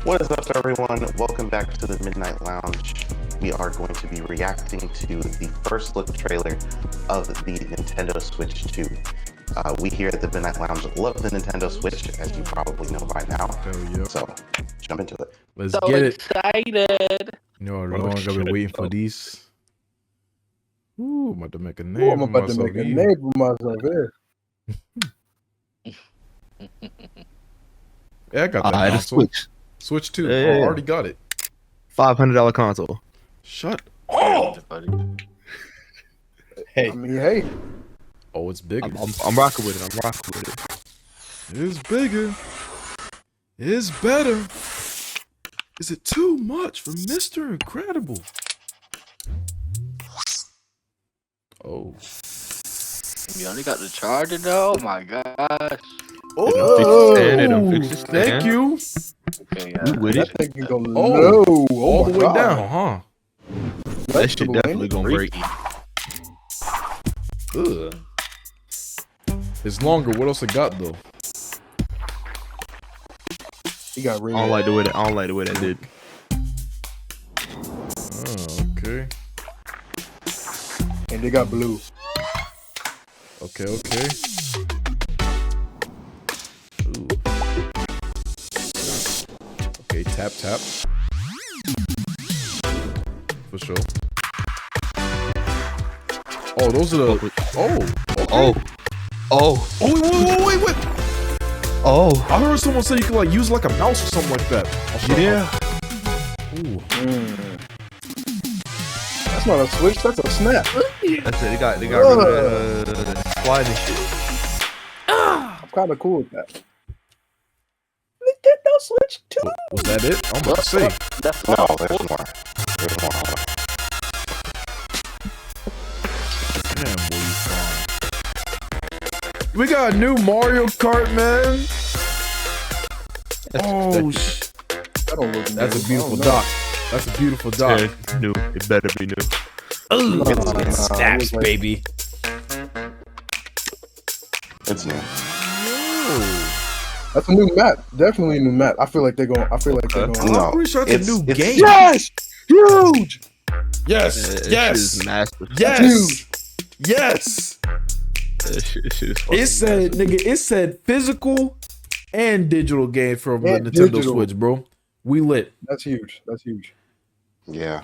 What is up, everyone? Welcome back to the Midnight Lounge. We are going to be reacting to the first look trailer of the Nintendo Switch 2. We here at the Midnight Lounge love the Nintendo Switch, as you probably know by now. So, jump into it. Let's get it. Excited. You know how long I've been waiting for these. Ooh, I'm about to make a name. I'm about to make a name for myself here. Yeah, I got that console. Switch 2. Yeah. I already got it. $500 console. Shut up. Hey. I mean, hey. Oh, it's bigger. I'm rocking with it. It's bigger. It's better. Is it too much for Mr. Incredible? Oh. You only got the charger though? Oh my gosh. Oh, Thank thank you. Okay, You with it? That thing can go low. All the way God. down, huh? That shit definitely gonna break. Ugh. It's longer. What else it got though? He got red. I don't like the way that did. Oh, okay. And they got blue. Okay. Ooh. Okay, tap. For sure. Oh, those are the. Oh. Okay. Wait. Oh. I heard someone say you can like use like a mouse or something like that. Yeah. Ooh. That's not a switch, that's a snap. That's it. They got rid of the slide and shit. I'm kind of cool with that. Nintendo Switch 2. Was that it? I'm about to say. That's No, all. there's more. Damn, boy, you fine. We got a new Mario Kart, man. Oh, That don't look that's new. a beautiful I don't know. dock. That's a beautiful dock. It's new. It better be new. Ooh, Nah, it snaps, it was like- baby. It's new. That's a new map. Definitely a new map. I feel like they're going. No, I'm pretty sure it's a new game. Yes! Huge! Yes, yes, Massive. yes, yes. That shit is fucking It said, nigga, it said physical and digital game from the And Nintendo digital. Switch, bro. We lit. That's huge. That's huge. Yeah.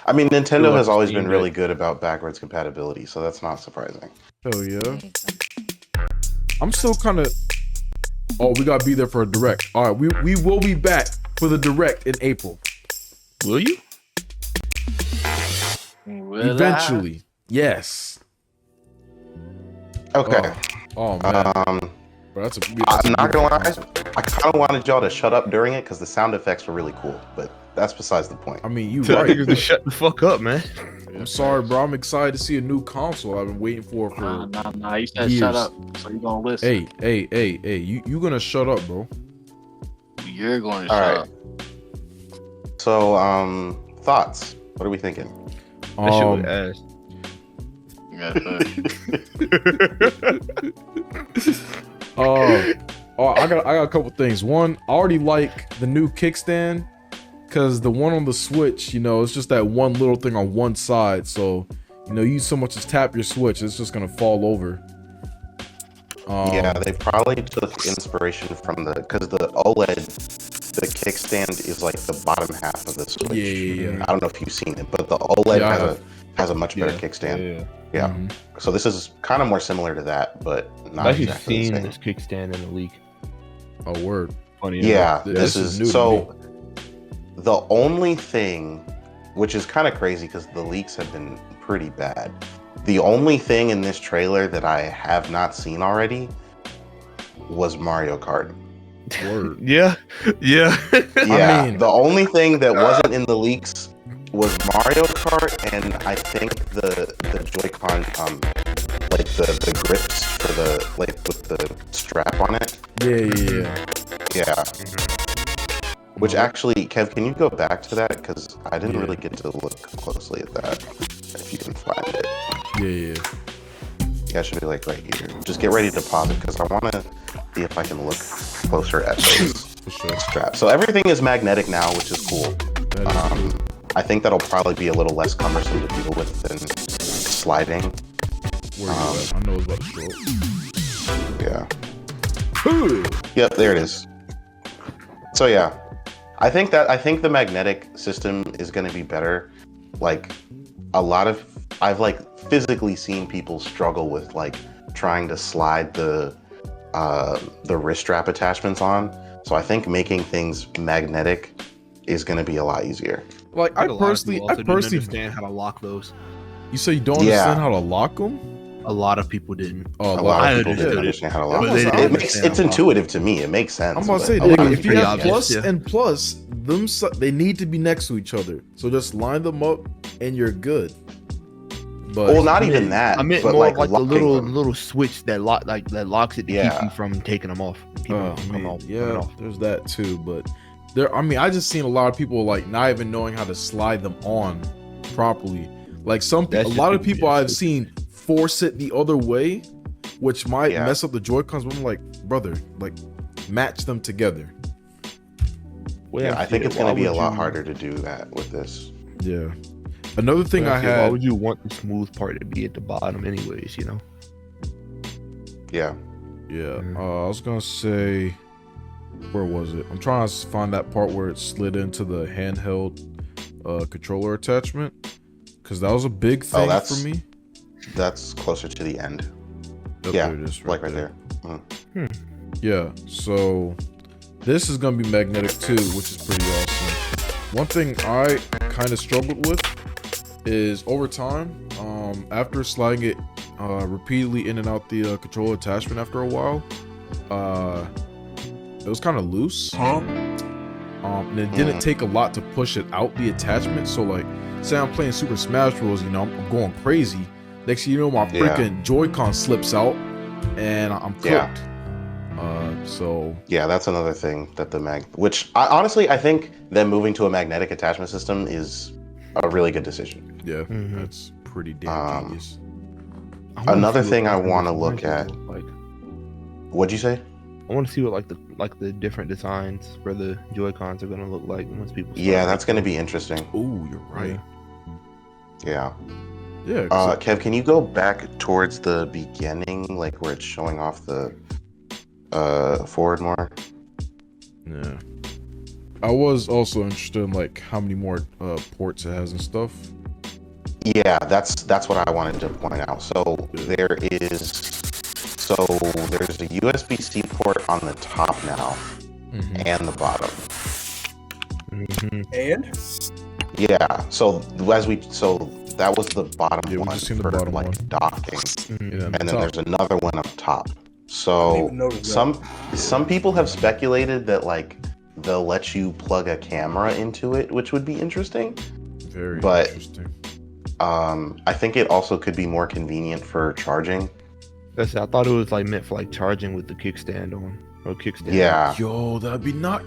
I mean, Nintendo Feel has like always Steam been really good about backwards compatibility, so that's not surprising. Hell yeah. I'm still kind of. Oh, we gotta be there for a direct. All right, we will be back for the direct in April. Will you? Will Eventually, yes. Okay. Oh man, bro, that's I'm not gonna lie. console. I kind of wanted y'all to shut up during it because the sound effects were really cool, but that's besides the point. I mean, you Tell right. niggas to shut the fuck up, man. I'm sorry, bro. I'm excited to see a new console. I've been waiting for Nah. You said years. shut up, so you gonna listen. Hey. You gonna shut up, bro? You're going to All shut right. up. So, thoughts? What are we thinking? That shit was ass. I got a couple things. One, I already like the new kickstand because the one on the Switch, you know, it's just that one little thing on one side. So, you know, you so much as tap your Switch, it's just gonna fall over. Yeah, they probably took inspiration from because the OLED, the kickstand is like the bottom half of the Switch. Yeah. I don't know if you've seen it, but the OLED Yeah, has a much better kickstand. Yeah. Mhm. So this is kind of more similar to that, but not I've actually exactly seen the same. this kickstand in the leak. Oh, word. Funny Yeah, Yeah, this this is is new to so. The only thing, which is kind of crazy because the leaks have been pretty bad. The only thing in this trailer that I have not seen already was Mario Kart. Word. Yeah. Yeah, I mean- the only thing that wasn't in the leaks was Mario Kart, and I think the Joycon, like the grips for the with the strap on it. Yeah. Which actually, Kev, can you go back to that? Because I didn't really get to look closely at that. If you can find it. Yeah, it should be like right here. Just get ready to pause it because I want to see if I can look closer at those. for sure. strap. So everything is magnetic now, which is cool. That is cool. I think that'll probably be a little less cumbersome to deal with than sliding. Where you at? I know it's about to show up. Yeah. Yep, there it is. So yeah, I think the magnetic system is going to be better. Like I've like physically seen people struggle with like trying to slide the wrist strap attachments on. So I think making things magnetic is going to be a lot easier. Like I personally understand how to lock those. You say you don't understand how to lock them? A lot of people didn't. Oh, A lot I of people didn't understood understand how to lock But they it. didn't It's understand intuitive to me. It makes sense. I'm about to but say, a lot of if you people have don't. plus yeah. and plus, they need to be next to each other. So just line them up and you're good. But Well, not even that. I meant but more like, like the locking them. little switch that locks it to keep you from taking them off. Keep them from coming off. there's that too. But I just seen a lot of people like not even knowing how to slide them on properly. Like a lot of people I've seen force it the other way, which might mess up the Joy-Cons. But I'm like, brother, like match them together. I think it's going to be a lot harder to do that with this. Yeah. Another thing I Why had. would you want the smooth part to be at the bottom, anyways? You know. Yeah. Yeah. I was gonna say, where was it? I'm trying to find that part where it slid into the handheld controller attachment, because that was a big thing for me. That's closer to the end. Oh, Yeah, there it is, right there. Yeah, so this is gonna be magnetic too, which is pretty awesome. One thing I kind of struggled with is over time, after sliding it repeatedly in and out the controller attachment after a while, it was kind of loose. And it didn't take a lot to push it out the attachment. So like, say I'm playing Super Smash Bros, you know, I'm going crazy. Next thing you know, my freaking Joy-Con slips out and I'm cooked. So yeah, that's another thing that which honestly I think them moving to a magnetic attachment system is a really good decision. yeah, that's pretty damn genius. Another thing I want to look at. What'd you say? I want to see what the different designs for the Joy-Cons are going to look like once people. Yeah, that's going to be interesting. Oh, you're right. Yeah. Yeah. Kev, can you go back towards the beginning, like where it's showing off the forward more? Yeah. I was also interested in like how many more ports it has and stuff. Yeah, that's what I wanted to point out. So there's a USB-C port on the top now and the bottom. And Yeah, so that was the bottom we one just seen the for bottom like one. docking, Yeah, and then there's another one up top. I didn't So even notice some people have speculated that like they'll let you plug a camera into it, which would be interesting. Very interesting. interesting. I think it also could be more convenient for charging. I thought it was like meant for like charging with the kickstand on or kickstand. Yeah. Yo, that'd be not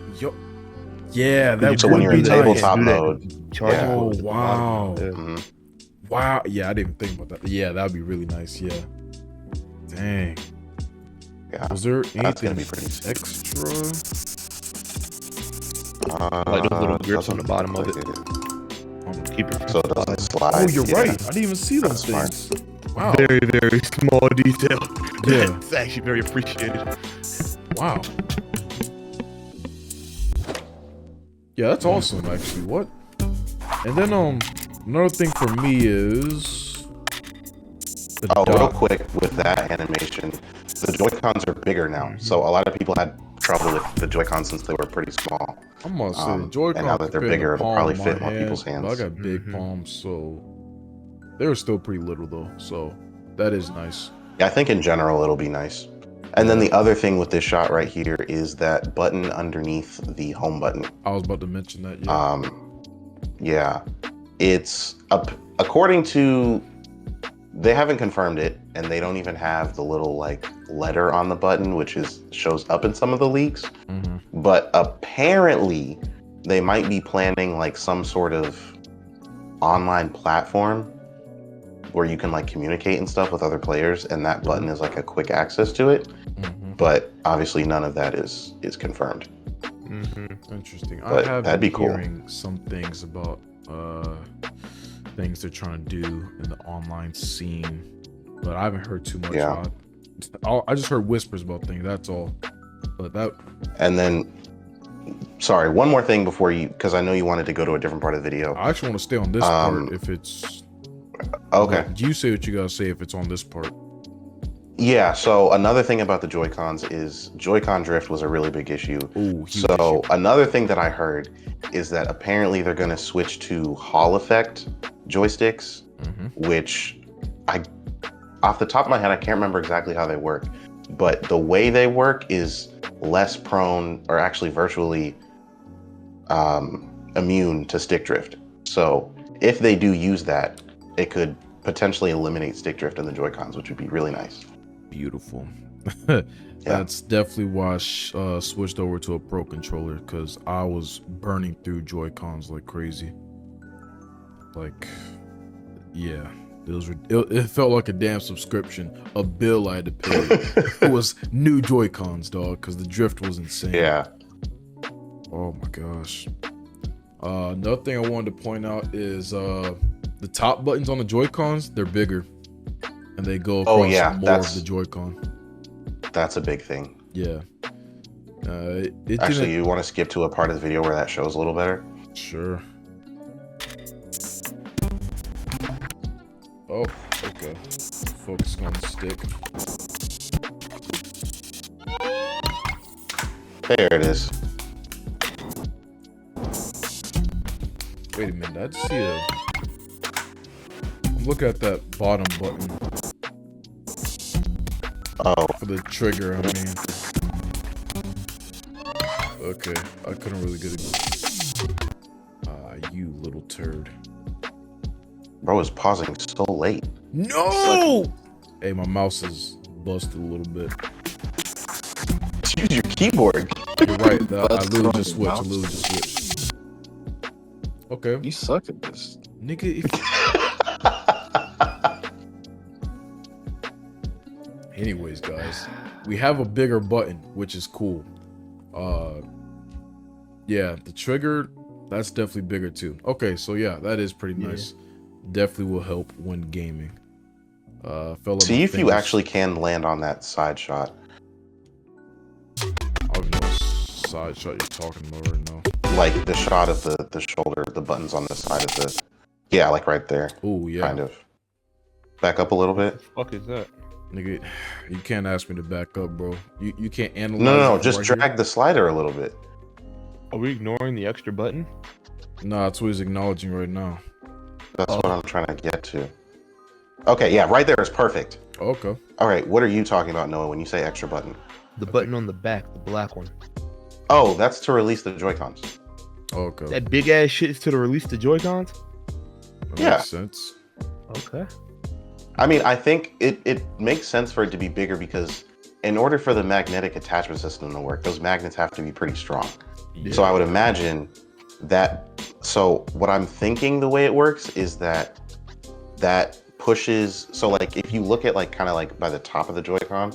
Yeah, that So would when you're be in nice. tabletop mode. Charge Yeah. Oh with the wow. bottom. Mhm. Wow. Yeah, I didn't even think about that. Yeah, that'd be really nice. Yeah. Dang. Yeah. Was there That's gonna anything be pretty sick. extra? Like those little grips on the bottom of it. Keep it. So it doesn't slide. Oh, you're Yeah. right. I didn't even see those That's things. Wow. Very, very small detail. Yeah. It's actually very appreciated. Wow. Yeah, that's awesome, actually. What? And then, another thing for me is the Real dock. quick with that animation, the Joy-Cons are bigger now. So a lot of people had trouble with the Joy-Cons since they were pretty small. I'm gonna say Joy-Con. and now that they're bigger, it'll probably fit more people's hands. I got big palms, so they were still pretty little though. So that is nice. Yeah, I think in general it'll be nice. And then the other thing with this shot right here is that button underneath the home button. I was about to mention that. Yeah, it's according to, they haven't confirmed it, and they don't even have the little like letter on the button, which shows up in some of the leaks. But apparently, they might be planning like some sort of online platform where you can like communicate and stuff with other players, and that button is like a quick access to it. But obviously, none of that is confirmed. Interesting. But I have that'd been be cool. hearing some things about things they're trying to do in the online scene, but I haven't heard too much. Yeah. I just heard whispers about things. That's all. But that. And then, sorry, one more thing before you, because I know you wanted to go to a different part of the video. I actually want to stay on this part if it's. Okay. You say what you gotta say if it's on this part. Yeah, so another thing about the Joy-Cons is Joy-Con drift was a really big issue. Ooh, huge So issue. another thing that I heard is that apparently they're going to switch to Hall effect joysticks, which off the top of my head, I can't remember exactly how they work, but the way they work is less prone, or actually virtually immune to stick drift. So if they do use that, it could potentially eliminate stick drift in the Joy-Cons, which would be really nice. Beautiful. That's definitely why I switched over to a Pro controller, because I was burning through Joy-Cons like crazy. Like, yeah, it felt like a damn subscription, a bill I had to pay. It was new Joy-Cons, dog, because the drift was insane. Yeah. Oh my gosh. Another thing I wanted to point out is the top buttons on the Joy-Cons, they're bigger. And they go across more of the Joy-Con. That's a big thing. Yeah. Actually, you want to skip to a part of the video where that shows a little better? Sure. Oh, okay. Focusing on the stick. There it is. Wait a minute, I just see a... Look at that bottom button. Oh. For the trigger, I mean. Okay, I couldn't really get it. You little turd. Bro is pausing so late. No! Hey, my mouse is busted a little bit. Use your keyboard. You're right, I literally just switched. Okay. You suck at this. Nigga, if... Anyways, guys, we have a bigger button, which is cool. Yeah, the trigger, that's definitely bigger too. Okay, so yeah, that is pretty nice. Definitely will help when gaming. See if you actually can land on that side shot. I don't know what side shot you're talking about right now. Like the shot of the shoulder, the buttons on the side of the... Yeah, like right there. Oh, yeah. Kind of. Back up a little bit. What the fuck is that? Nigga, you can't ask me to back up, bro. You can't analyze. No, it just right drag here. the slider a little bit. Are we ignoring the extra button? Nah, that's what he's acknowledging right now. That's what I'm trying to get to. Okay, yeah, right there is perfect. Okay. All right, what are you talking about, Noah, when you say extra button? The button on the back, the black one. Oh, that's to release the Joy-Cons. Okay. That big ass shit is to release the Joy-Cons? That Yeah. makes sense. Okay. I mean, I think it makes sense for it to be bigger because in order for the magnetic attachment system to work, those magnets have to be pretty strong. Yeah. So I would imagine that, so what I'm thinking the way it works is that pushes, so like if you look at like kind of like by the top of the Joy-Con,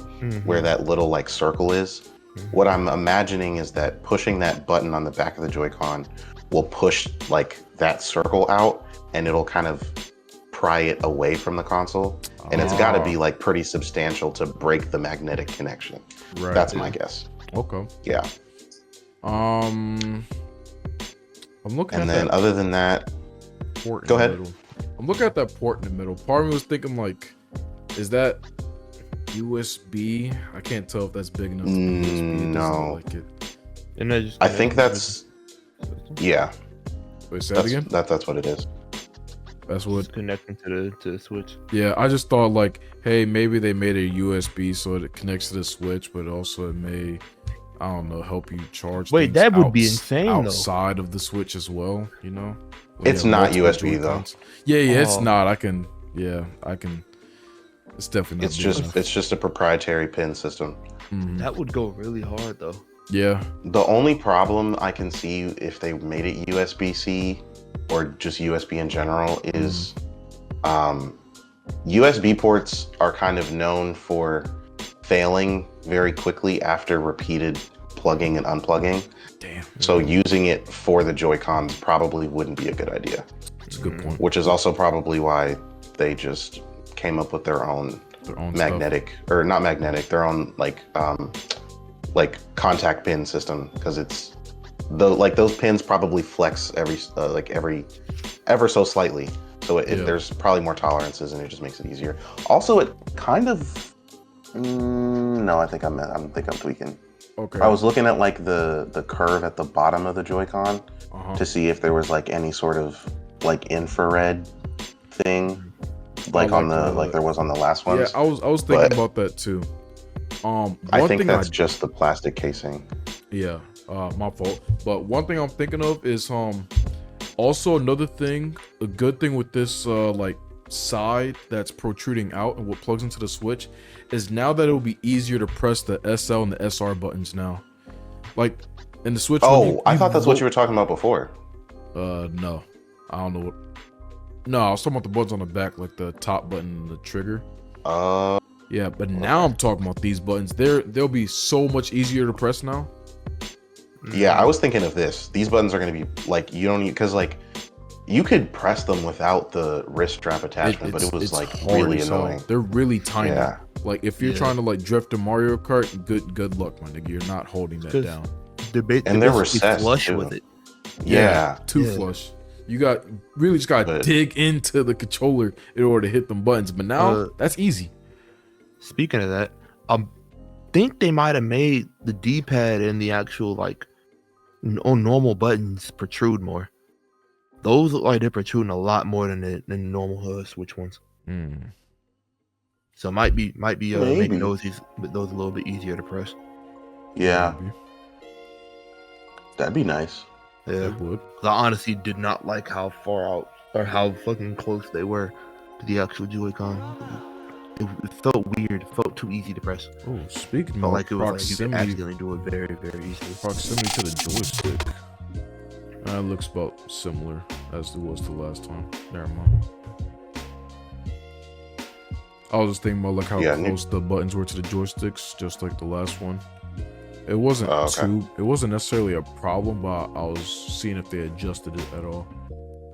where that little like circle is, what I'm imagining is that pushing that button on the back of the Joy-Con will push like that circle out and it'll kind of pry it away from the console. And it's got to be like pretty substantial to break the magnetic connection. Right. That's my guess. Okay. Yeah. I'm looking And at then that other than that, port in go the ahead. middle. I'm looking at that port in the middle. Part of me was thinking like, is that USB? I can't tell if that's big enough. For USB. It doesn't No. look like it. And I just I think that's, yeah, Wait, say that again? that's what it is. That's what. connecting to the switch. Yeah, I just thought like, hey, maybe they made a USB so it connects to the switch, but also it may, I don't know, help you charge. Wait, things that would be insane, though. outside of the switch as well. You know, When It's you have not multiple USB though. Joy-Cons. Yeah, it's Oh. not. I can. It's definitely not. It's big just enough. it's just a proprietary pin system. Mhm. That would go really hard though. Yeah. The only problem I can see if they made it USB-C or just USB in general is USB ports are kind of known for failing very quickly after repeated plugging and unplugging. Damn. So using it for the Joy-Cons probably wouldn't be a good idea. That's a good point. Which is also probably why they just came up with their own magnetic stuff. or not magnetic, their own like contact pin system, because it's those pins probably flex every ever so slightly. So there's probably more tolerances, and it just makes it easier. Also, it kind of no, I think I'm tweaking. Okay. I was looking at like the curve at the bottom of the Joy-Con to see if there was like any sort of like infrared thing, like on the like there was on the last ones. Yeah, I was thinking about that too. I think that's just the plastic casing. Yeah, my fault. But one thing I'm thinking of is also another thing, a good thing with this like side that's protruding out and what plugs into the switch is now that it'll be easier to press the SL and the SR buttons now. Like in the switch. Oh, I thought that's what you were talking about before. No, I don't know what. No, I was talking about the buttons on the back, like the top button and the trigger. Yeah, but now I'm talking about these buttons. They'll be so much easier to press now. Yeah, I was thinking of this. These buttons are going to be like, you don't need, because like you could press them without the wrist strap attachment, but it was like really annoying. They're really tiny. Yeah. Like if you're trying to like drift a Mario Kart, good luck, my nigga. You're not holding that down. And they're recessed flush too. with it. Yeah. Too flush. You just gotta dig into the controller in order to hit them buttons. But now that's easy. Speaking of that, I think they might have made the D-pad and the actual like normal buttons protrude more. Those look like they're protruding a lot more than the normal Switch ones. So might be making those a little bit easier to press. Yeah. That'd be nice. Yeah, It would. I honestly did not like how far out or how fucking close they were to the actual Joy-Con. It felt weird. It felt too easy to press. Oh, speaking Felt of like it was like you could proximity, accidentally do it very, very easily. proximity to the joystick. That looks about similar as it was the last time. Never mind. I was just thinking about like how close the buttons were to the joysticks, just like the last one. It wasn't it wasn't necessarily a problem, but I was seeing if they adjusted it at all.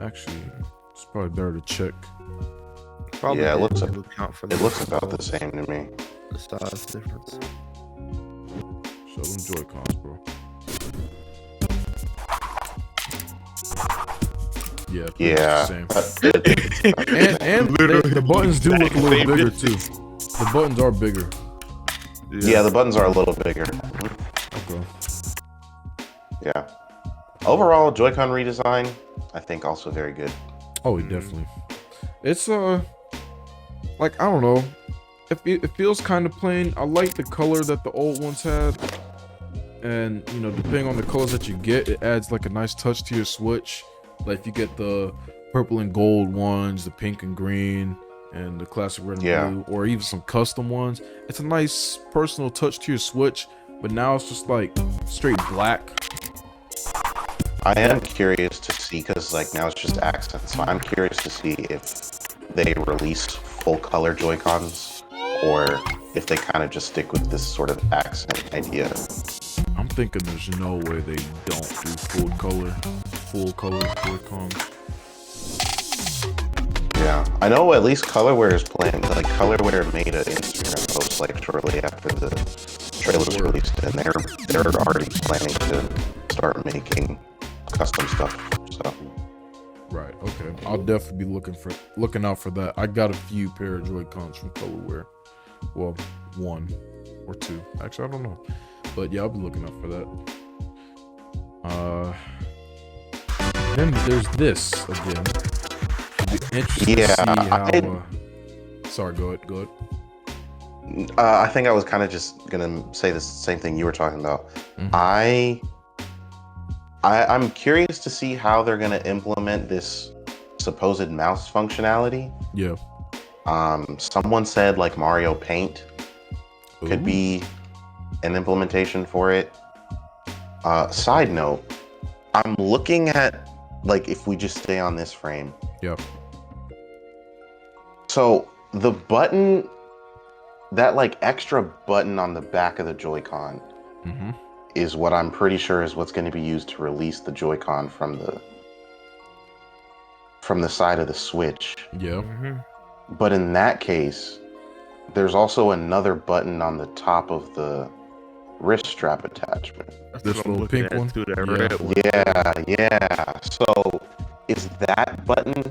Actually, it's probably better to check. Probably it looks about the same to me. The size difference. Show them Joy-Cons, bro. Yeah. Yeah. Same. and the buttons do look a little bigger too. The buttons are bigger. Yeah, the buttons are a little bigger. Okay. Yeah. Overall, Joy-Con redesign, I think also very good. Oh, definitely. It's like I don't know. It feels kind of plain. I like the color that the old ones had, and you know, depending on the colors that you get, it adds like a nice touch to your Switch. Like if you get the purple and gold ones, the pink and green, and the classic red and blue, or even some custom ones, it's a nice personal touch to your Switch. But now it's just like straight black. I am curious to see, because like now it's just accents, so I'm curious to see if they release full color Joy-Cons or if they kind of just stick with this sort of accent idea. I'm thinking there's no way they don't do full color Joy-Cons. Yeah, I know at least Colorware is planning, like Colorware made an Instagram post like shortly after the trailer was released, and they're already planning to start making custom stuff. So Right. Okay. I'll definitely be looking out for that. I got a few pair of Joy-Cons from Colorware. Well, one or two. Actually, I don't know. But yeah, I'll be looking out for that. Then there's this again. It'd be interesting to see how. Sorry. Go ahead. I think I was kind of just gonna say the same thing you were talking about. I'm curious to see how they're gonna implement this supposed mouse functionality. Yeah. Someone said like Mario Paint could be an implementation for it. Side note, I'm looking at like if we just stay on this frame. Yep. So the button, that like extra button on the back of the Joy-Con, is what I'm pretty sure is what's going to be used to release the Joy-Con from the side of the Switch. Yeah. But in that case, there's also another button on the top of the wrist strap attachment. That's This what I'm little looking pink at one? too, that Yeah. red one. Yeah. So is that button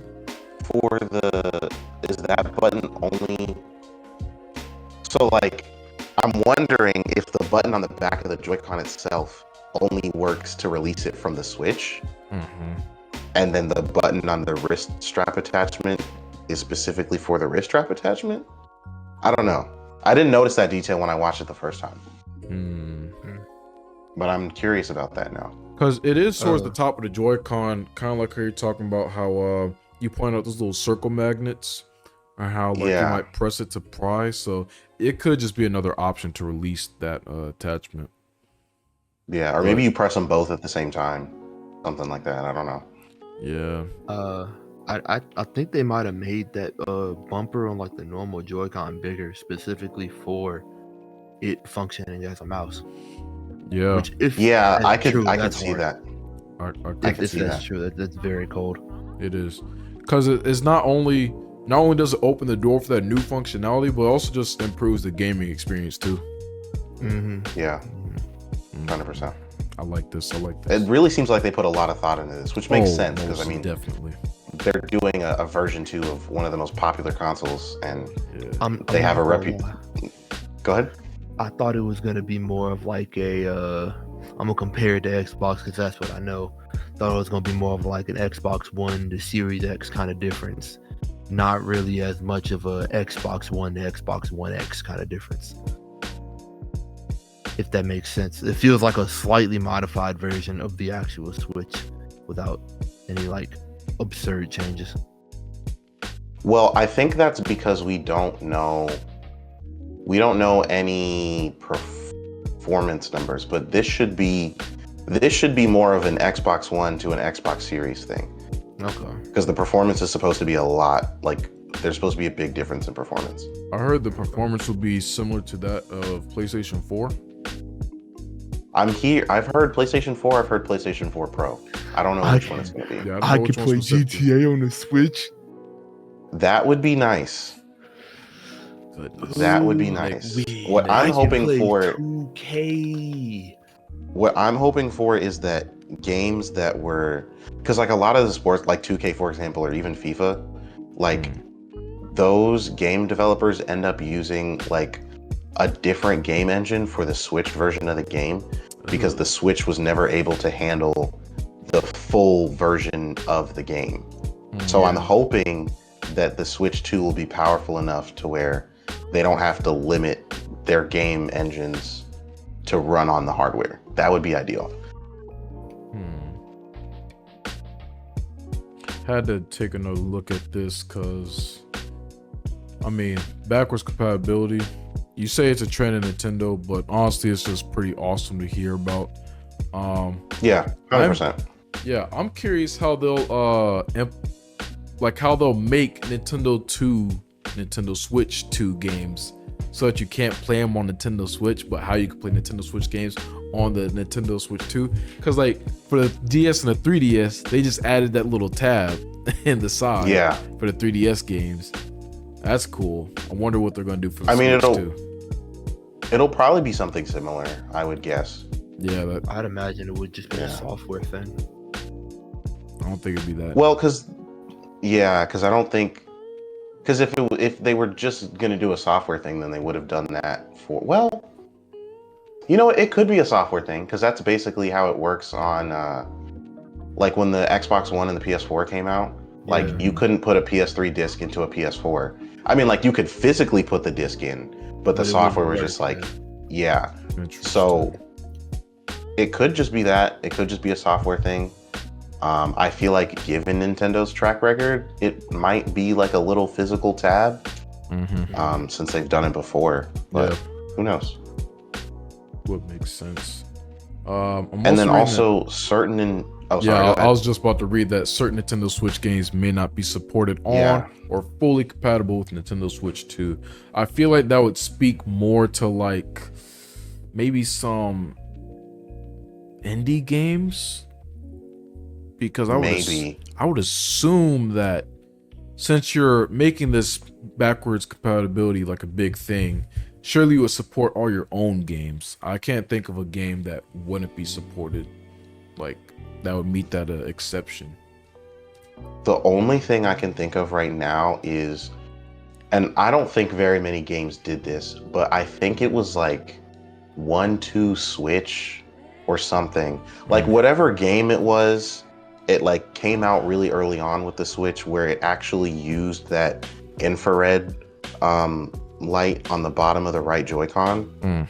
only? So like, I'm wondering if the button on the back of the Joy-Con itself only works to release it from the Switch, and then the button on the wrist strap attachment is specifically for the wrist strap attachment. I don't know. I didn't notice that detail when I watched it the first time. But I'm curious about that now. Because it is towards the top of the Joy-Con, kind of like how you're talking about how you point out those little circle magnets, or how like you might press it to pry. So it could just be another option to release that attachment. Yeah, or maybe you press them both at the same time, something like that. I don't know. Yeah. I think they might have made that bumper on like the normal Joy-Con bigger specifically for it functioning as a mouse. Yeah. Which if I that's true, could that's see hard. that. I can If see that's that. true, that's very cold. It is, because it's not only does it open the door for that new functionality, but also just improves the gaming experience too. Yeah, 100%. I like this. I like this. It really seems like they put a lot of thought into this, which makes sense because I most mean, definitely. they're doing a version 2 of one of the most popular consoles, and I'm they have a not gonna reputation. lie. Go ahead. I thought it was gonna be more of like a I'm gonna compare it to Xbox because that's what I know. Thought it was gonna be more of like an Xbox One to Series X kind of difference. Not really as much of a Xbox One to Xbox One X kind of difference. If that makes sense. It feels like a slightly modified version of the actual Switch without any like absurd changes. Well, I think that's because we don't know any performance numbers, but this should be more of an Xbox One to an Xbox Series thing. Okay. Because the performance is supposed to be a lot, like there's supposed to be a big difference in performance. I heard the performance will be similar to that of PlayStation 4. I've heard PlayStation 4, I've heard PlayStation 4 Pro. I don't know which one it's gonna be. Yeah, I don't know which one specifically. on the Switch. That would be nice. That would be nice. What I'm hoping for 2K. What I'm hoping for is that games that were, because like a lot of the sports, like 2K for example, or even FIFA, like those game developers end up using like a different game engine for the Switch version of the game, because the Switch was never able to handle the full version of the game. So I'm hoping that the Switch 2 will be powerful enough to where they don't have to limit their game engines to run on the hardware. That would be ideal. Had to take another look at this because, I mean, backwards compatibility, you say it's a trend in Nintendo, but honestly, it's just pretty awesome to hear about. Yeah, 100%. I'm curious how they'll how they'll make Nintendo Switch 2 games so that you can't play them on Nintendo Switch, but how you can play Nintendo Switch games on the Nintendo Switch 2. Because like for the DS and the 3DS, they just added that little tab in the side for the 3DS games. That's cool. I wonder what they're going to do for the Switch 2. It'll probably be something similar, I would guess. Yeah, I'd imagine it would just be a software thing. I don't think it'd be that. Well, because I don't think, because if they were just gonna do a software thing, then they would have done that for. Well, you know, it could be a software thing because that's basically how it works on, like when the Xbox One and the PS4 came out. Like you couldn't put a PS3 disc into a PS4. I mean, like you could physically put the disc in, but the software was just like, So it could just be that. It could just be a software thing. I feel like given Nintendo's track record, it might be like a little physical tab, since they've done it before. But who knows? What makes sense. And then also certain. I was just about to read that certain Nintendo Switch games may not be supported on or fully compatible with Nintendo Switch 2. I feel like that would speak more to like maybe some indie games? Because I would assume that since you're making this backwards compatibility like a big thing, surely you would support all your own games. I can't think of a game that wouldn't be supported, like that would meet that exception. The only thing I can think of right now is, and I don't think very many games did this, but I think it was like 1-2 Switch or something. Like whatever game it was, it like came out really early on with the Switch where it actually used that infrared light on the bottom of the right Joy-Con.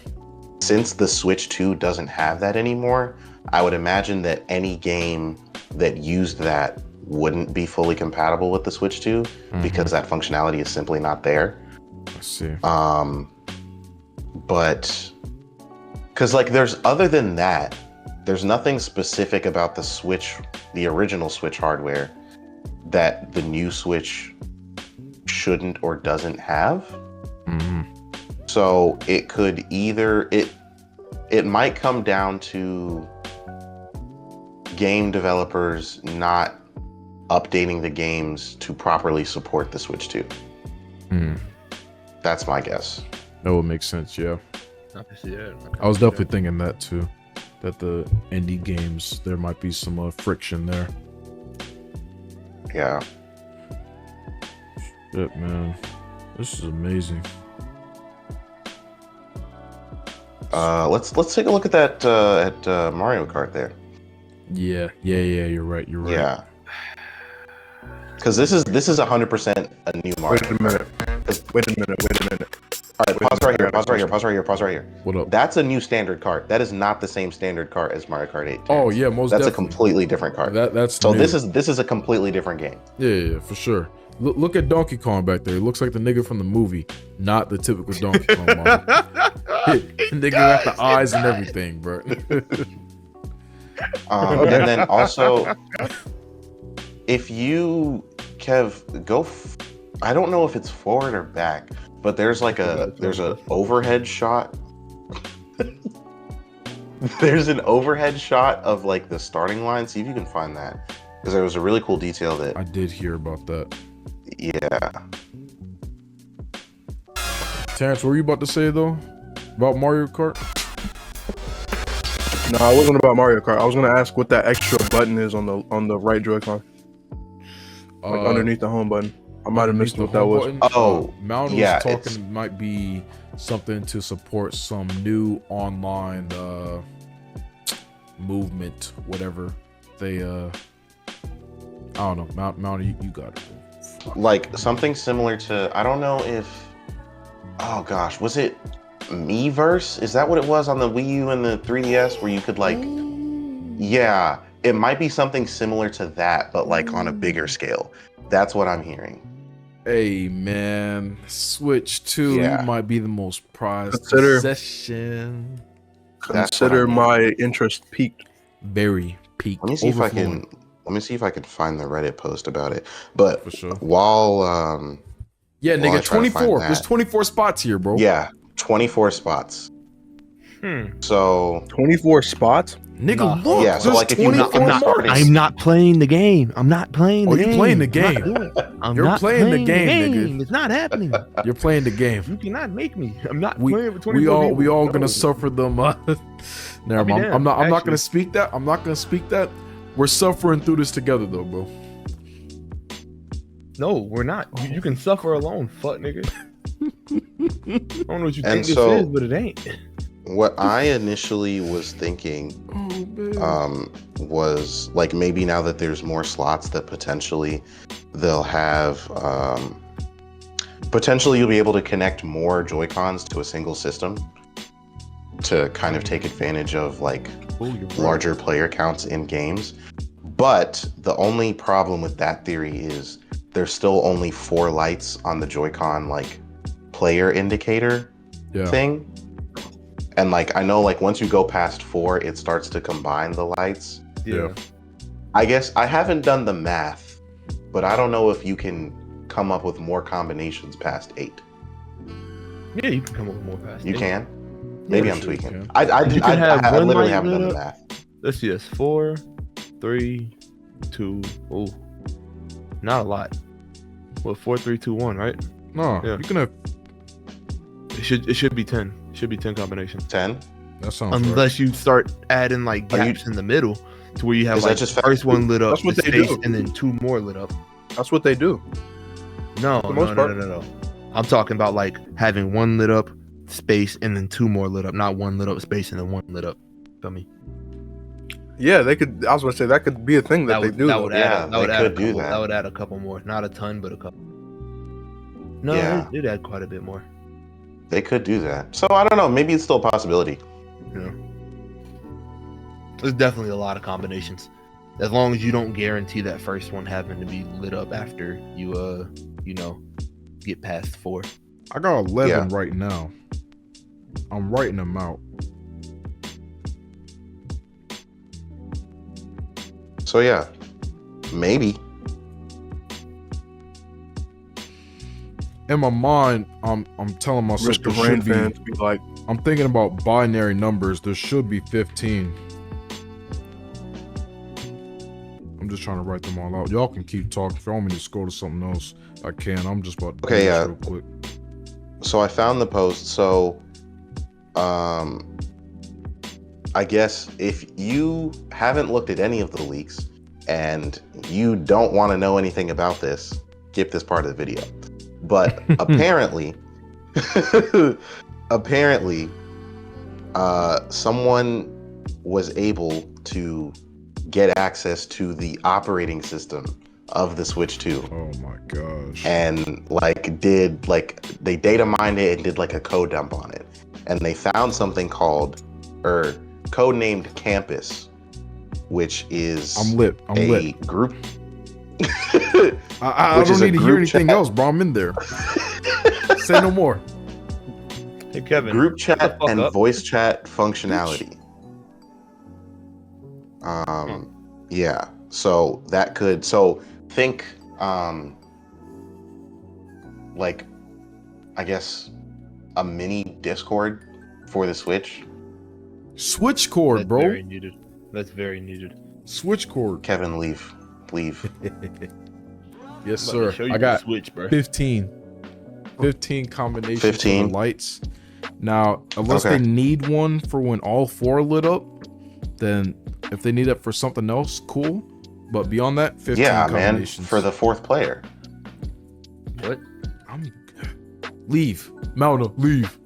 Since the Switch 2 doesn't have that anymore, I would imagine that any game that used that wouldn't be fully compatible with the Switch 2 because that functionality is simply not there. I see. But because like other than that, there's nothing specific about the Switch, the original Switch hardware, that the new Switch shouldn't or doesn't have. So it could either it might come down to game developers not updating the games to properly support the Switch 2. That's my guess. That would make sense, yeah. I can see that. I was definitely thinking that too. That the indie games, there might be some friction there. Yeah. Shit, man. This is amazing. Let's take a look at that at Mario Kart there. Yeah. You're right. Yeah. Because this is 100% a new Mario. Wait a minute. All right, pause right here. What up? That's a new standard cart. That is not the same standard cart as Mario Kart 8. Oh yeah, most That's definitely. a completely different cart. That's so new. this is a completely different game. Yeah, for sure. Look at Donkey Kong back there. It looks like the nigga from the movie, not the typical Donkey Kong model. Nigga got the eyes and everything, bro. And then also, if you go, I don't know if it's forward or back, but there's like there's an overhead shot. There's an overhead shot of like the starting line. See if you can find that, because there was a really cool detail that I did hear about that. Yeah. Terrence, what were you about to say though about Mario Kart? No, it wasn't about Mario Kart. I was gonna ask what that extra button is on the right Joy-Con, like underneath the home button. I might have missed what that was. Oh, Mountain yeah, was talking. It might be something to support some new online movement, whatever they. I don't know. Mountain, you got it. Like something similar to, I don't know if, oh gosh, was it Miiverse? Is that what it was on the Wii U and the 3DS, where you could like, yeah, it might be something similar to that, but like on a bigger scale. That's what I'm hearing. Hey man, Switch 2 might be the most prized possession. Consider my interest peaked. Very peaked. Let me see if I can find the Reddit post about it. But for sure. While yeah, nigga, 24. There's 24 spots here, bro. Yeah, 24 spots. So 24 spots? Nigga, look. Yeah, so like if I'm not playing the game. I'm not playing the game. You're playing the game. You're playing the game, nigga. It's not happening. You're playing the game. You cannot make me. I'm not playing for 24 we all gonna suffer them. Never mind. I'm not gonna speak that. I'm not gonna speak that. We're suffering through this together, though, bro. No, we're not. You can suffer alone, fuck nigga. I don't know what you think this so, is, but it ain't. What I initially was thinking was like, maybe now that there's more slots, that potentially they'll have potentially you'll be able to connect more Joy-Cons to a single system to kind of take advantage of like larger player counts in games. But the only problem with that theory is there's still only 4 lights on the Joy-Con like player indicator thing. And like, I know like once you go past 4, it starts to combine the lights. Yeah. I guess I haven't done the math, but I don't know if you can come up with more combinations past 8. Yeah, you can come up with more past 8. You can? Maybe I'm tweaking. I literally haven't done the math. let's see, it's 4, 3, 2. Oh, not a lot. Well, 4, 3, 2, 1, right? No, Yeah. you can have. It should be 10. It should be 10 combinations. 10. That sounds right. Unless you start adding like Are you- gaps in the middle to where you have Is that like just first one lit up, That's what the they space, do. and then 2 more lit up. That's what they do. No, the no, most no, part. no. I'm talking about like having 1 lit up space and then 2 more lit up, not 1 lit up space and then 1 lit up. Feel me? Yeah, they could. I was gonna say that could be a thing that, they do. That though. would Yeah, add, they could do couple, that. That would add a couple more, not a ton, but a couple. No, Yeah. it'd add quite a bit more. They could do that. So I don't know. Maybe it's still a possibility. Yeah. There's definitely a lot of combinations. As long as you don't guarantee that first one having to be lit up after you get past 4. I got 11 right now. I'm writing them out. So yeah, maybe. In my mind, I'm telling myself Risk there of Rain should be. fans be like, I'm thinking about binary numbers. There should be 15. I'm just trying to write them all out. Y'all can keep talking. If y'all want me to scroll to something else, I can. I'm just about to do Okay, this yeah. real quick. So I found the post. So, I guess if you haven't looked at any of the leaks and you don't want to know anything about this, skip this part of the video. But apparently, someone was able to get access to the operating system of the Switch 2. Oh my gosh. And they data mined it and did like a code dump on it, and they found something called codenamed Campus, which is I'm lit. group I which don't is a need to hear group anything chat. else, bro. I'm in there. Say no more. Hey Kevin, group chat shut the fuck and up. voice chat functionality. Yeah, so that could think like I guess a mini Discord for the Switch. Switch cord, That's bro. very needed. That's very needed. Switch cord. Kevin, leave. Yes, I'm about to sir. show you I the got Switch, bro. 15 combinations 15? for the lights. Now, unless Okay. they need one for when all 4 are lit up, then if they need it for something else, cool. But beyond that, 15 Yeah, man, combinations. for the 4th player. What? Leave. Mauna, leave.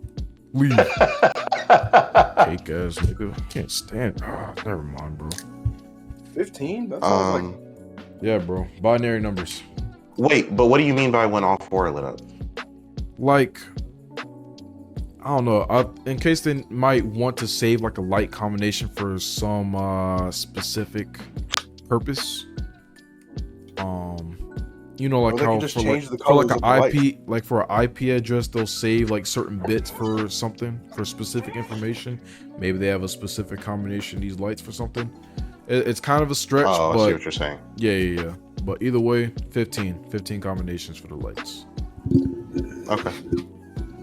Leave. Cake ass nigga. Can't stand. Never mind, bro. 15? That sounds like Yeah, bro. Binary numbers. Wait, but what do you mean by when all 4 are lit up? Like, I don't know. In case they might want to save like a light combination for some specific purpose. You know, like Or they how can just for change like, the for like colors an of the IP, like for an IP address, they'll save like certain bits for something, for specific information. Maybe they have a specific combination of these lights for something. It's kind of a stretch, Oh, I but see what you're saying. yeah. But either way, 15 combinations for the lights. Okay.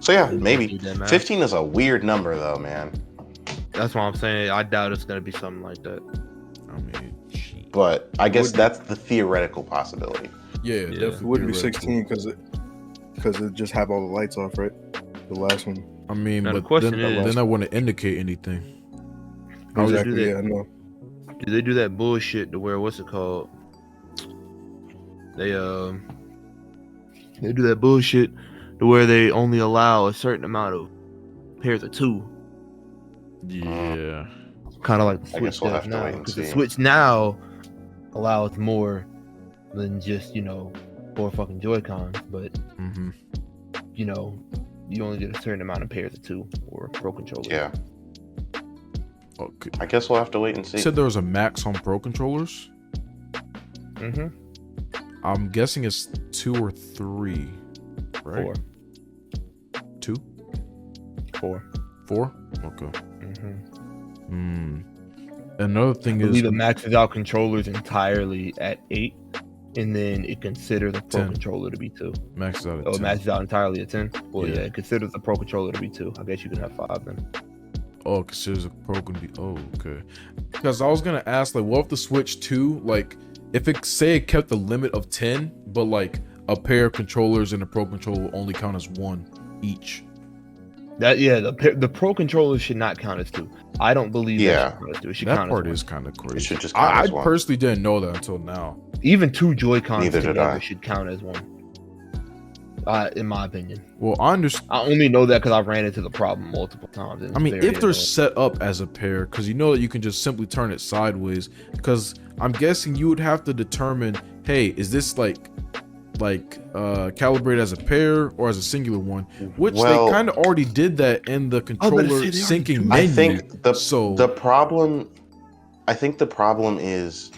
So yeah, maybe. Do that math. 15 is a weird number though, man. That's what I'm saying. I doubt it's gonna be something like that. I mean, shit. But I guess that's the theoretical possibility. Yeah, Yeah. definitely. it would be theoretical. 16 because it just have all the lights off, right? The last one. I mean, Now, the but question then is- I want to indicate anything. How would you do Exactly. that? Yeah, I know. Do they do that bullshit to where what's it called? They do that bullshit to where they only allow a certain amount of pairs of 2, Yeah. kind of like the I Switch guess we'll does have to now. wait and Because the see. Switch now allows more than just 4 fucking Joy-Cons, but Mm-hmm. you only get a certain amount of pairs of 2 or Pro controllers. Yeah. Okay. I guess we'll have to wait and see. You said there was a max on Pro controllers. Mm-hmm. I'm guessing it's 2 or 3, right? 4. 2, 4. 4. Okay. Mm-hmm. Another thing I is, believe it maxes out controllers entirely at 8, and then it considers the Pro 10. controller to be 2. maxed out at Oh, it 10. maxes out entirely at 10. Well, Yeah. yeah, it considers the Pro controller to be 2. I guess you can have 5 then. Oh, considers a pro can be. Oh, okay. Because I was gonna ask, like, what if the Switch 2, like, if it say it kept the limit of 10, but like a pair of controllers and a pro controller will only count as 1 each. The pro controller should not count as 2. I don't believe that should count as 2. It should that count part as 1. is kind of crazy. It should just count I as 1. personally didn't know that until now. Even 2 Joy-Cons Neither did together I. should count as 1. In my opinion. Well, I understand. I only know that because I've ran into the problem multiple times. I mean, if they're set up as a pair, because you know that you can just simply turn it sideways. Because I'm guessing you would have to determine, hey, is this like calibrated as a pair or as a singular one? Which they kind of already did that in the controller syncing menu. I think the problem. I think the problem is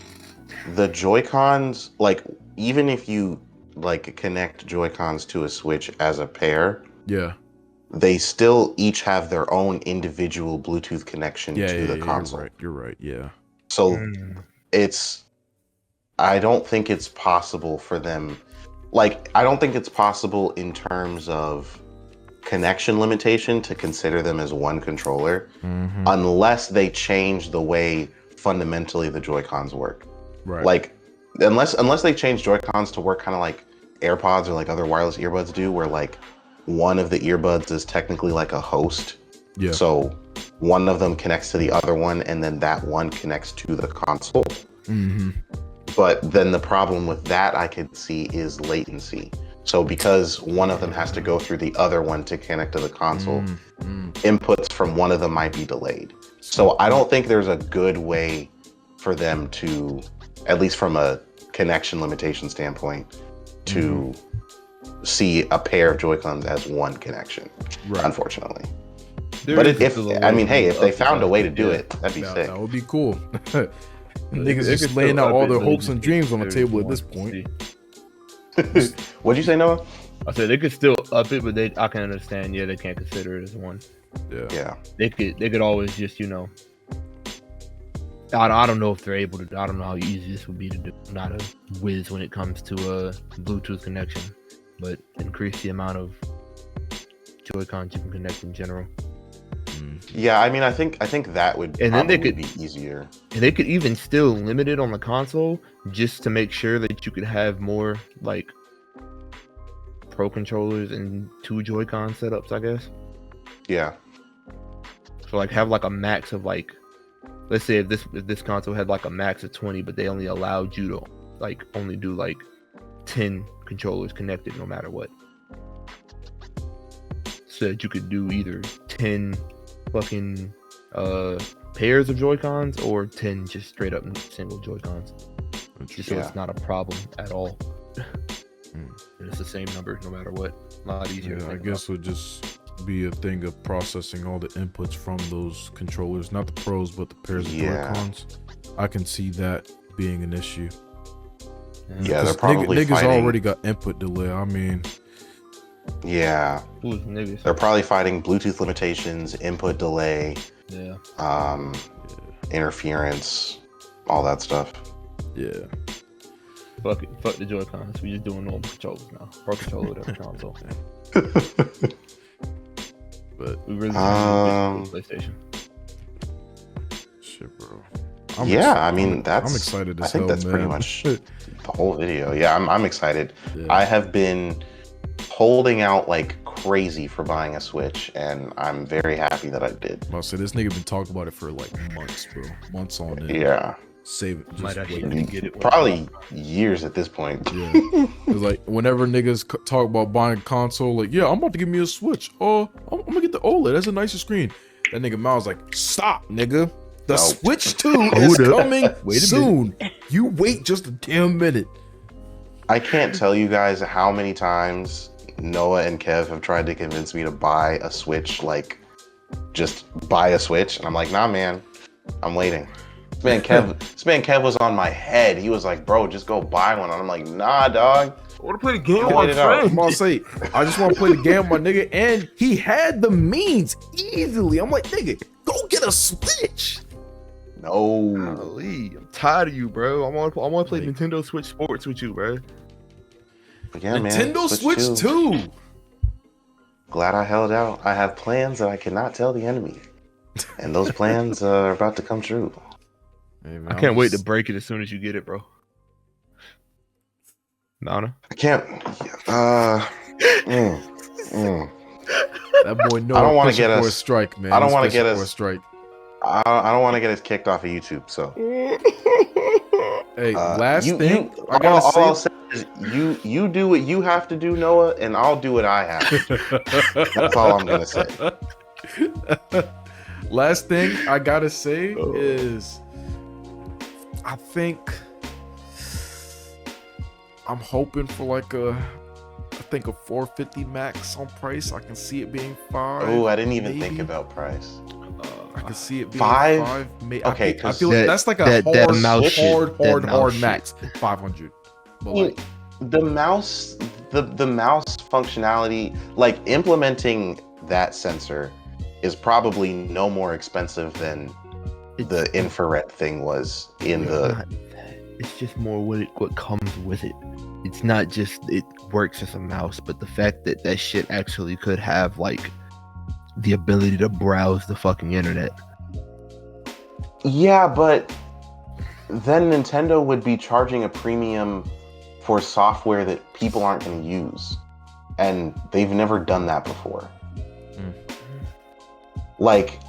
the Joy-Cons. Like, even if you like connect Joy-Cons to a Switch as a pair, they still each have their own individual Bluetooth connection to the console. You're right. Yeah. So I don't think it's possible for them. Like, I don't think it's possible in terms of connection limitation to consider them as one controller, unless they change the way fundamentally the Joy-Cons work. Right. Like, unless they change Joy-Cons to work kind of like AirPods or like other wireless earbuds do, where like one of the earbuds is technically like a host. Yeah. So one of them connects to the other one, and then that one connects to the console. But then the problem with that I could see is latency. So because one of them has to go through the other one to connect to the console, inputs from one of them might be delayed. So I don't think there's a good way for them to, at least from a connection limitation standpoint, to see a pair of Joy-Cons as one connection, unfortunately. But if they found a way to do it, that'd be sick. That would be cool. Niggas just laying out all their hopes and dreams on the table at this point. What'd you say, Noah? I said they could still up it, but I can understand. Yeah, they can't consider it as one. Yeah. They could always just, you know. I don't know if they're able to. I don't know how easy this would be to do. I'm not a whiz when it comes to a Bluetooth connection, but increase the amount of Joy-Cons you can connect in general. Yeah, I mean, I think that would probably be easier. And they could even still limit it on the console just to make sure that you could have more like pro controllers and 2 Joy-Con setups, I guess. Yeah. So like have like a max of like, let's say if this console had like a max of 20, but they only allowed you to like only do like 10 controllers connected no matter what. So that you could do either 10 fucking pairs of Joy-Cons or 10 just straight up single Joy-Cons. Just so it's not a problem at all. And it's the same number no matter what. A lot easier. I guess it would just be a thing of processing all the inputs from those controllers, not the pros, but the pairs of Joy-Cons. I can see that being an issue. Yeah, they're probably niggas already got input delay. I mean, yeah, they're probably fighting Bluetooth limitations, input delay, interference, all that stuff. Yeah. Fuck the Joy-Cons. We just doing normal controllers now. Pro controller, whatever console. But we really PlayStation. Shit, bro. I'm excited as hell. I think that's pretty much the whole video. Yeah, I'm excited. Yeah. I have been holding out like crazy for buying a Switch, and I'm very happy that I did. I'll say this nigga been talking about it for like months, bro. Months on end. Yeah. Save it. Might actually get it. Probably years at this point. Yeah. It's like whenever niggas talk about buying a console, like, yeah, I'm about to give me a Switch. Oh, I'm gonna get the OLED. That's a nicer screen. That nigga Miles like, stop, nigga. The Switch 2 is coming soon. You wait just a damn minute. I can't tell you guys how many times Noah and Kev have tried to convince me to buy a Switch, like, just buy a Switch. And I'm like, nah, man, I'm waiting. This man Kev was on my head. He was like, bro, just go buy one. And I'm like, nah, dog. I want to play the game with my friend. I'm gonna say, I just want to play the game with my nigga. And he had the means easily. I'm like, nigga, go get a Switch. No. Golly, I'm tired of you, bro. I want to play Nintendo Switch Sports with you, bro. Yeah, Nintendo Switch 2. Glad I held out. I have plans that I cannot tell the enemy. And those plans are about to come true. Hey, man, I can't wait to break it as soon as you get it, bro. Nana? I can't. That boy know I don't want to get for a us. strike, man. I don't He's want to fishing get for a us. strike. I don't want to get us kicked off of YouTube. So, Hey, last you, thing you, I gotta all I'll say. say is you do what you have to do, Noah, and I'll do what I have to do. That's all I'm gonna say. Last thing I gotta say is, I think I'm hoping for like a 450 max on price. I can see it being 5. Oh, I didn't even maybe. think about price. I can see it being 5? 5. Okay, I feel like that's like a that mouse shit, that hard mouse max 500. But like, the mouse functionality, like implementing that sensor, is probably no more expensive than the infrared thing was in the. It's just more what comes with it. It's not just it works as a mouse, but the fact that that shit actually could have like the ability to browse the fucking internet. Yeah, but then Nintendo would be charging a premium for software that people aren't going to use, and they've never done that before. Like,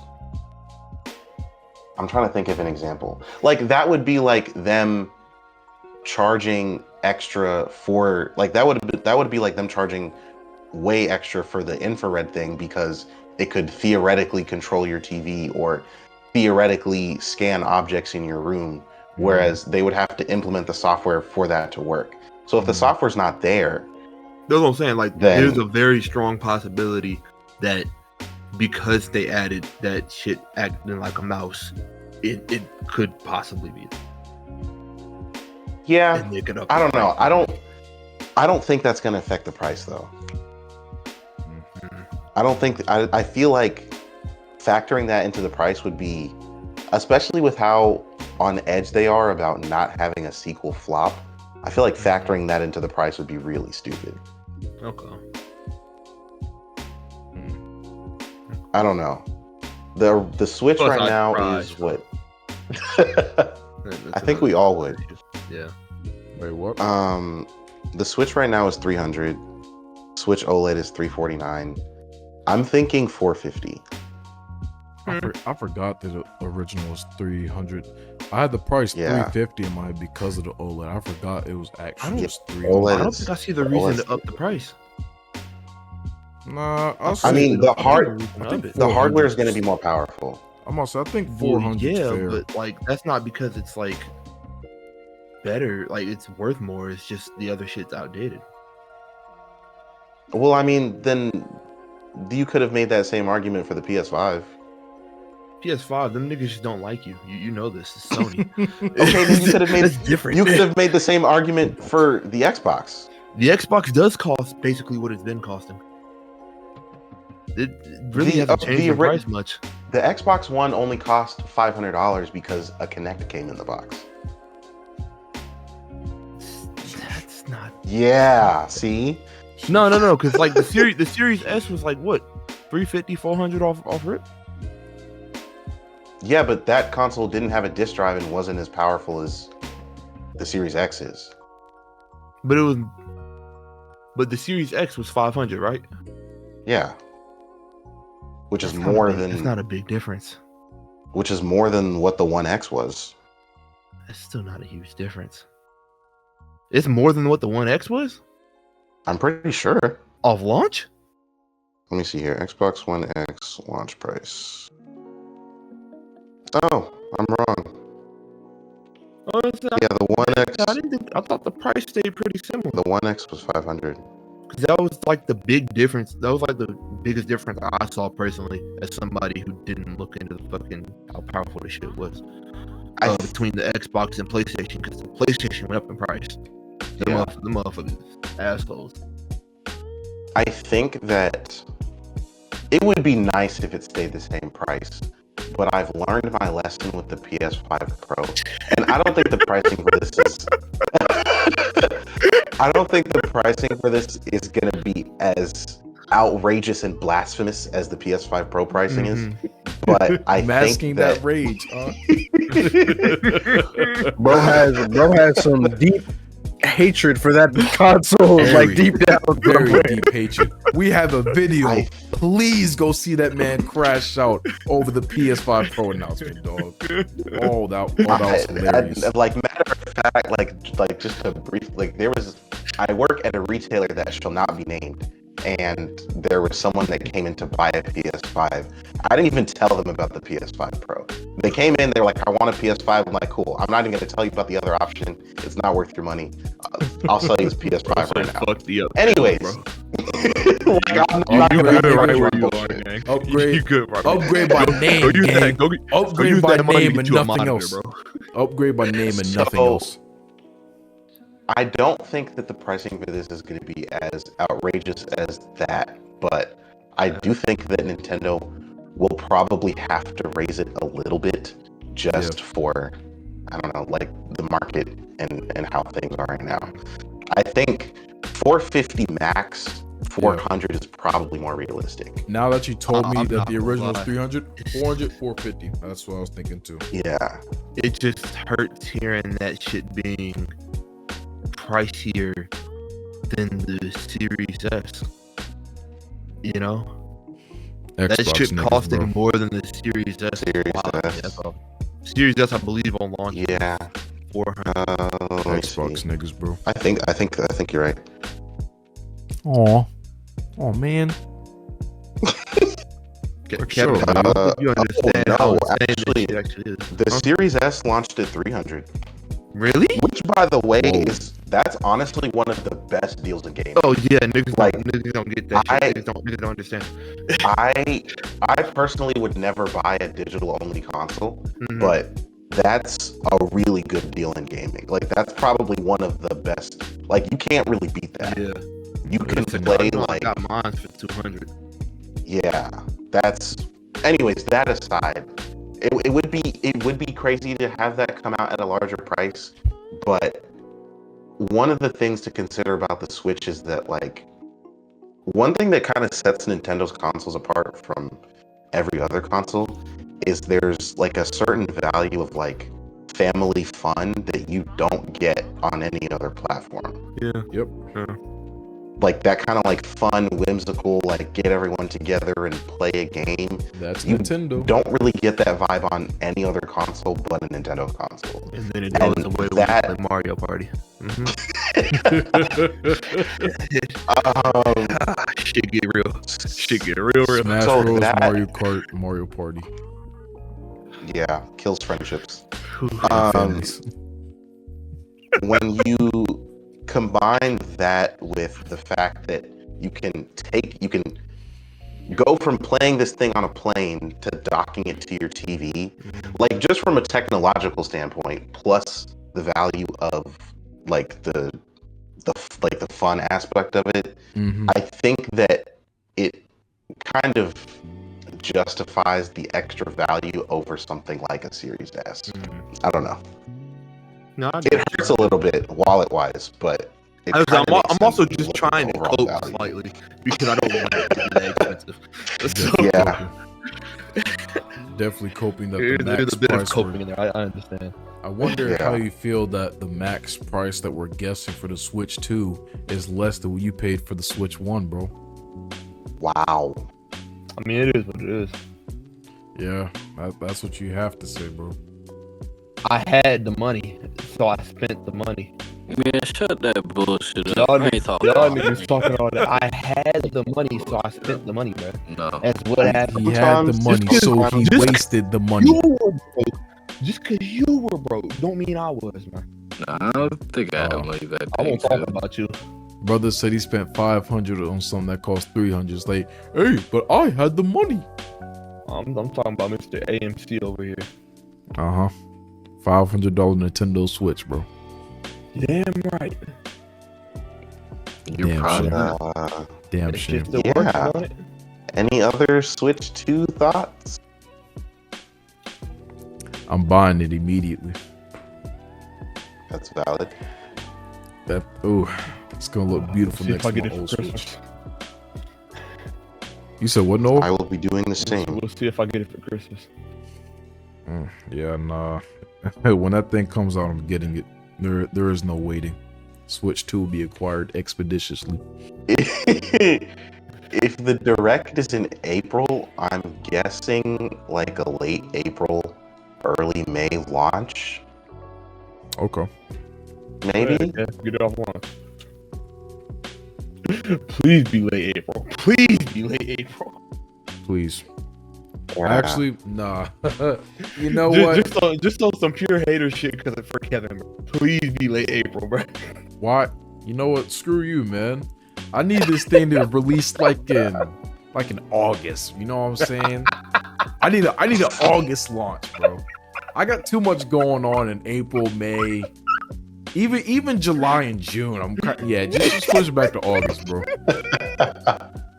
I'm trying to think of an example. Like, that would be like them charging extra for, like, that would be like them charging way extra for the infrared thing because it could theoretically control your TV or theoretically scan objects in your room, whereas they would have to implement the software for that to work. So if the software's not there, that's what I'm saying. Like, then there's a very strong possibility that because they added that shit acting like a mouse, it could possibly be. Yeah, And they could I don't know. I don't think that's going to affect the price though. I don't think. I feel like factoring that into the price would be, especially with how on edge they are about not having a sequel flop. I feel like factoring that into the price would be really stupid. Okay. I don't know. The Switch Plus, right I'd now cry. is what? I think we all would. Yeah. wait, what? The Switch right now is 300. Switch OLED is 349. I'm thinking 450. I forgot that the original was 300. I had the price 350 in my head because of the OLED. I forgot it was actually just 300. OLED I don't think I see the reason to up the price. Nah, I mean, the hardware is going to be be more powerful. I'm also, I think 400 is yeah, fair. but like that's not because it's like better, like it's worth more. It's just the other shit's outdated. Well, I mean, then you could have made that same argument for the PS5. PS5, them niggas just don't like you. You know this. It's Sony. Okay, then you could have made That's different. You could have made the same argument for the Xbox. The Xbox does cost basically what it's been costing. It really hasn't changed in price much. The Xbox One only cost $500 because a Kinect came in the box. That's not. Yeah, see? No, because like the Series S was like what, 350, 400 off rip. Yeah, but that console didn't have a disk drive and wasn't as powerful as the Series X is. But the Series X was 500, right? Yeah. Which is That's more not than. That's not a big difference. Which is more than what the One X was. It's still not a huge difference. It's more than what the One X was? I'm pretty sure. Off launch? Let me see here. Xbox One X launch price. Oh, I'm wrong. Oh, Yeah, the One X. I thought the price stayed pretty similar. The One X was 500. Because that was like the big difference. That was like the biggest difference I saw personally as somebody who didn't look into the fucking how powerful the shit was between the Xbox and PlayStation. Because the PlayStation went up in price. The motherfuckers assholes. I think that it would be nice if it stayed the same price, but I've learned my lesson with the PS5 Pro, and I don't think the pricing for this is. I don't think the pricing for this is gonna be as outrageous and blasphemous as the PS5 Pro pricing is, but I masking think that rage. Bro has some deep hatred for that console, Very, like deep down. very deep hatred. We have a video. Please go see that man crash out over the PS5 Pro announcement, dog. Oh, that was hilarious. Like matter of fact, like just a brief, like I work at a retailer that shall not be named, and there was someone that came in to buy a PS5. I didn't even tell them about the PS5 Pro. They came in, they were like, I want a PS5. I'm like, cool. I'm not even going to tell you about the other option. It's not worth your money. I'll sell you this PS5 right now. Fuck the Anyways. Like, I'm not You gonna good argue right on where you bullshit. are, gang. You good, right? Upgrade by name, Go use gang. that. Go Upgrade use by that money name to and get you a nothing monitor, else. bro. Upgrade by name and nothing So- else. I don't think that the pricing for this is going to be as outrageous as that, but I do think that Nintendo will probably have to raise it a little bit just for, I don't know, like the market and how things are right now. I think 450 max, 400 is probably more realistic. Now that you told me I'm that not the gonna original is lie. 300, 400, 450. That's what I was thinking too. Yeah. It just hurts hearing that shit being pricier than the Series S. You know, that Xbox shit niggas, costing bro. more than the Series S. Series Wow, S. yeah, bro. Series S, I believe, on launch. Yeah. 400. Let me Xbox see. niggas, bro. I think you're right. Aw. Oh man. Kevin, sure, I don't think you understand no, how insane actually, this shit actually is. The Series S launched at 300, Really? which, by the way, Whoa. that's honestly one of the best deals in gaming. Oh yeah, niggas, Like, niggas don't get that shit. Niggas don't understand. I personally would never buy a digital only console, Mhm. but that's a really good deal in gaming. Like, that's probably one of the best. Like, you can't really beat that. Yeah. You can Listen, play I know I like, got mine for 200. yeah, that's. Anyways, that aside, it would be crazy to have that come out at a larger price, but one of the things to consider about the Switch is that, like, one thing that kind of sets Nintendo's consoles apart from every other console is there's like a certain value of like family fun that you don't get on any other platform. Yeah. Yep. Like that kind of like fun, whimsical, like get everyone together and play a game. That's You Nintendo. don't really get that vibe on any other console but a Nintendo console. And then it goes And away that- with like Mario Party. Shit get real. Shit get real. Smash So Bros, that- Mario Kart, Mario Party. Yeah, kills friendships. and families. When you combine that with the fact that you can go from playing this thing on a plane to docking it to your TV, like just from a technological standpoint, plus the value of like the fun aspect of it, Mhm. I think that it kind of justifies the extra value over something like a Series S. I don't know. No, I It get hurts a little bit wallet wise, but it I'm kinda makes sense also when you just look at trying the to overall cope value. slightly because I don't want it to be that expensive. So, Yeah. Definitely coping that there's the max a bit of price. coping in there. I understand. I wonder Yeah. how you feel that the max price that we're guessing for the Switch 2 is less than what you paid for the Switch 1, bro. Wow. I mean, it is what it is. Yeah, that's what you have to say, bro. I had the money, so I spent the money. Man, shut that bullshit up. Y'all I ain't talking y'all about niggas me. talking all that. I had the money, so I spent the money, bro. No. That's what happened. He had the Sometimes money, just so he just- wasted the You money. were broke. Just cause you were broke, don't mean I was, man. Nah, I don't think I Oh. had money back I then. won't talk about you. Brother said he spent 500 on something that cost 300. It's like, hey, but I had the money. I'm talking about Mr. AMC over here. Uh-huh. $500 Nintendo Switch, bro. Damn right. You're Damn proud shame. of Damn That shame. shit still Yeah. working on it. Any other Switch 2 thoughts? I'm buying it immediately. That's valid. That it's gonna look beautiful See next if I to get my it old for Switch. Christmas. You said what, Noah? I will be doing the same. We'll see if I get it for Christmas. Yeah, nah. When that thing comes out, I'm getting it. There is no waiting. Switch 2 will be acquired expeditiously. If the direct is in April, I'm guessing like a late April, early May launch. Okay. Maybe. Yeah, get it off once. Please be late April. Please be late April. Please. Yeah. Actually, nah. You know just, what? just on some pure hater shit because it's for Kevin, bro. Please be late April, bro. Why? You know what? Screw you, man. I need this thing to release like in August. You know what I'm saying? I need an August launch, bro. I got too much going on in April, May, even July and June. Just push it back to August, bro.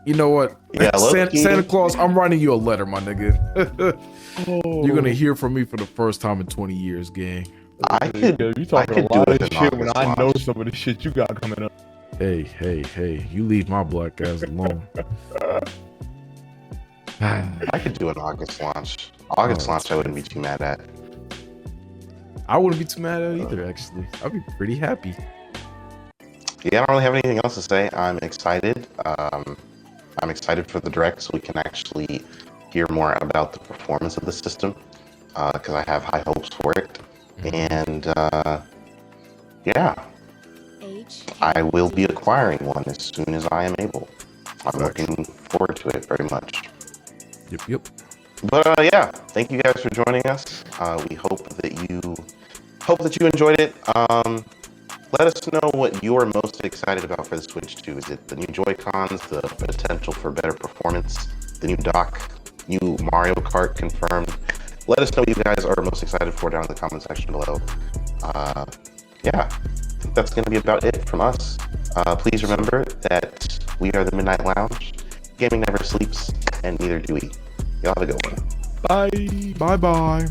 You know what? Yeah, Santa Claus, I'm writing you a letter, my nigga. You're gonna hear from me for the first time in 20 years, gang. You talking a lot of shit when I know some of the shit you got coming up. Hey, you leave my black ass alone. I could do an August launch. August launch, I wouldn't be too mad at. I wouldn't be too mad at it either, actually. I'd be pretty happy. Yeah, I don't really have anything else to say. I'm excited. I'm excited for the direct so we can actually hear more about the performance of the system because I have high hopes for it. And yeah, I will be acquiring one as soon as I am able. I'm looking forward to it very much. Yep. But yeah, thank you guys for joining us. We hope that you enjoyed it. Let us know what you're most excited about for the Switch 2. Is it the new Joy-Cons, the potential for better performance, the new dock, new Mario Kart confirmed? Let us know what you guys are most excited for down in the comment section below. Yeah, I think that's going to be about it from us. Please remember that we are the Midnight Lounge. Gaming never sleeps, and neither do we. Y'all have a good one. Bye. Bye-bye.